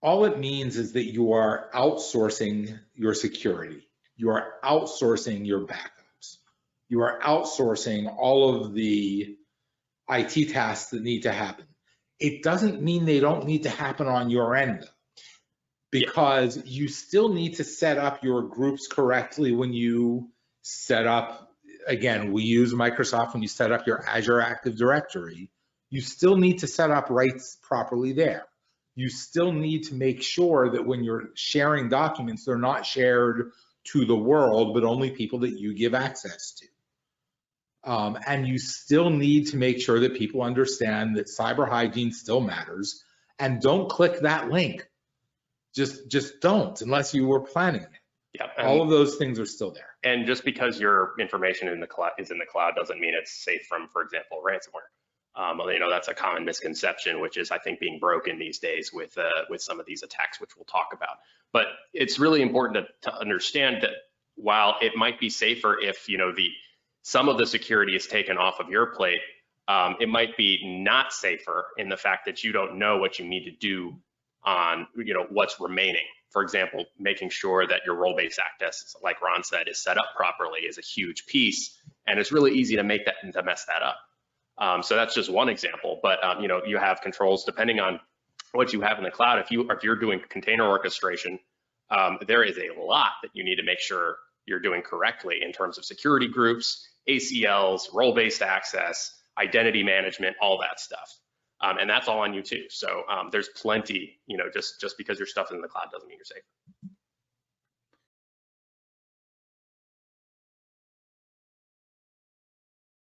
All it means is that you are outsourcing your security. You are outsourcing your backups. You are outsourcing all of the IT tasks that need to happen. It doesn't mean they don't need to happen on your end, because you still need to set up your groups correctly when you set up, again, we use Microsoft, when you set up your Azure Active Directory, you still need to set up rights properly there. You still need to make sure that when you're sharing documents, they're not shared to the world, but only people that you give access to. And you still need to make sure that people understand that cyber hygiene still matters, and don't click that link. Just don't, unless you were planning it. Yeah, all of those things are still there. And just because your information in the cloud is in the cloud doesn't mean it's safe from, for example, ransomware. You know, that's a common misconception, which is, I think, being broken these days with some of these attacks, which we'll talk about. But it's really important to understand that while it might be safer if, you know, some of the security is taken off of your plate, it might be not safer in the fact that you don't know what you need to do on, you know, what's remaining. For example, making sure that your role-based access, like Ron said, is set up properly is a huge piece, and it's really easy to mess that up. So that's just one example, but you know, you have controls depending on what you have in the cloud. If you're doing container orchestration, there is a lot that you need to make sure you're doing correctly in terms of security groups, ACLs, role-based access, identity management, all that stuff. And that's all on you too. So there's plenty, you know, just because your stuff is in the cloud doesn't mean you're safe.